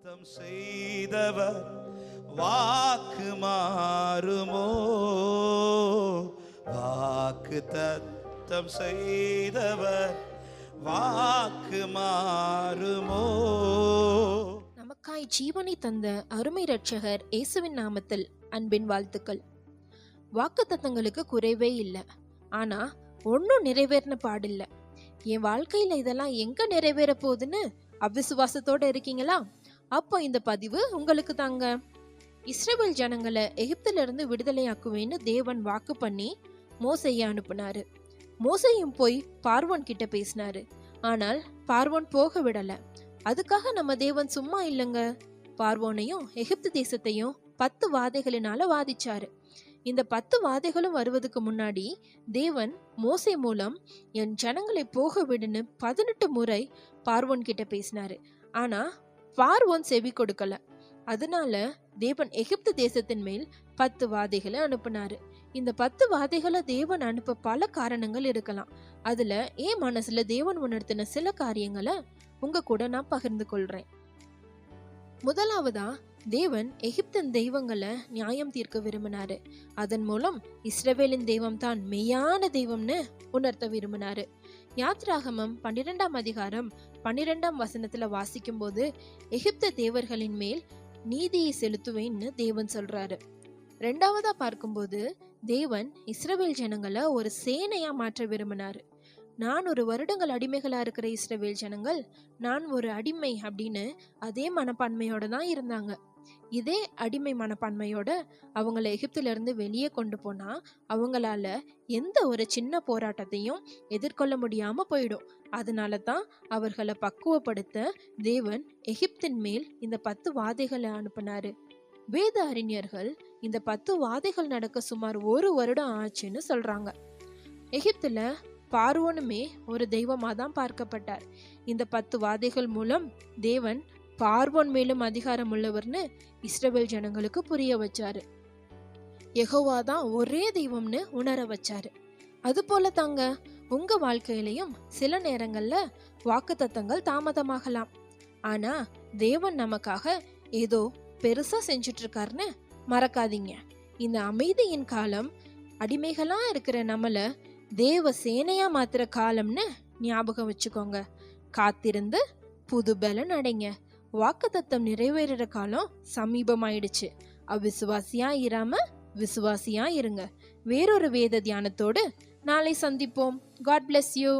தத்தம் செய்தவர் வாக்கு மாறுமோ? வாக்கு தத்தம் செய்தவர் வாக்கு மாறுமோ? நமக்காய் ஜீவனை தந்த அருமை இரட்சகர் இயேசுவின் நாமத்தில் அன்பின் வாழ்த்துக்கள். வாக்கு தத்தங்களுக்கு குறைவே இல்லை. ஆனா ஒன்னும் நிறைவேறின பாடில்லை. என் வாழ்க்கையில இதெல்லாம் எங்க நிறைவேற போகுதுன்னு அவிசுவாசத்தோட இருக்கீங்களா? அப்போ இந்த பதிவு உங்களுக்கு தாங்க. இஸ்ரவேல் ஜனங்களை எகிப்தில இருந்து விடுதலையாக்குவேன்னு தேவன் வாக்கு பண்ணி மோசையை அனுப்புனாரு. மோசையும் போய் பார்வோன் கிட்ட பேசினாரு. ஆனால் பார்வோன் போக விடல. அதுக்காக நம்ம தேவன் சும்மா இல்லைங்க. பார்வோனையும் எகிப்து தேசத்தையும் 10 வாதைகளினால வாதிச்சாரு. இந்த 10 வாதைகளும் வருவதுக்கு முன்னாடி தேவன் மோசே மூலம் என் ஜனங்களை போக விடுன்னு 18 முறை பார்வோன் கிட்ட பேசினாரு. ஆனா பார்வோன் செவி கொடுக்கல. அதனால தேவன் எகிப்து தேசத்தின் மேல் 10 வாதைகளை அனுப்புனாரு. இந்த 10 வாதைகளை தேவன் அனுப்ப பல காரணங்கள் இருக்கலாம். அதுல என் மனசுல தேவன் உணர்த்தின சில காரியங்களை உங்க கூட நான் பகிர்ந்து கொள்றேன். முதலாவதா, தேவன் எகிப்தின் தெய்வங்களை நியாயம் தீர்க்க விரும்பினாரு. அதன் மூலம் இஸ்ரவேலின் தெய்வம் தான் மெய்யான தெய்வம்னு உணர்த்த விரும்பினாரு. யாத்ராகமம் 12ஆம் அதிகாரம் 12ஆம் வசனத்துல வாசிக்கும் போது எகிப்து தேவர்களின் மேல் நீதியை செலுத்துவேன்னு தேவன் சொல்றாரு. ரெண்டாவதா பார்க்கும்போது தேவன் இஸ்ரவேல் ஜனங்களை ஒரு சேனையா மாற்ற விரும்பினாரு. 400 வருடங்கள் அடிமைகளா இருக்கிற இஸ்ரவேல் ஜனங்கள் நான் ஒரு அடிமை அப்படின்னு அதே மனப்பான்மையோட தான் இருந்தாங்க. இதே அடிமை மனப்பான்மையோட அவங்கள எகிப்தில இருந்து வெளியே கொண்டு போனா அவங்களால எந்த ஒரு சின்ன போராட்டத்தையும் எதிர்கொள்ள முடியாம போயிடும். அதனால தான் அவர்களை பக்குவப்படுத்த தேவன் எகிப்தின் மேல் இந்த 10 வாதைகளை அனுப்பினாரு. வேத அறிஞர்கள் இந்த 10 வாதைகள் நடக்க சுமார் 1 வருடம் ஆச்சுன்னு சொல்றாங்க. எகிப்துல பார்வோனுமே ஒரு தெய்வமா தான் பார்க்கப்பட்டார். இந்த 10 வாதைகள் மூலம் தேவன் பார்வோன் மேலும் அதிகாரம் உள்ளவர்னு இஸ்ரவேல் ஜனங்களுக்கு புரிய வச்சாரு. யெகோவா தான் ஒரே தெய்வம்னு உணர வச்சாரு. அது போல தாங்க உங்க வாழ்க்கையிலையும் சில நேரங்கள்ல வாக்குத்தத்தங்கள் தாமதமாகலாம். ஆனா தேவன் நமக்காக ஏதோ பெருசா செஞ்சுட்டு இருக்காருன்னு மறக்காதீங்க. இந்த அமைதியின் காலம் அடிமைகளா இருக்கிற நம்மள தேவ சேனையா மாத்திர காலம்னு ஞாபகம் வச்சுக்கோங்க. காத்திருந்து புது பலன் அடைங்க. வாக்குத்தத்தம் நிறைவேறுற காலம் சமீபமாயிடுச்சு. அவிசுவாசியா இராம விசுவாசியா இருங்க. வேறொரு வேத தியானத்தோடு நாளை சந்திப்போம். God bless you.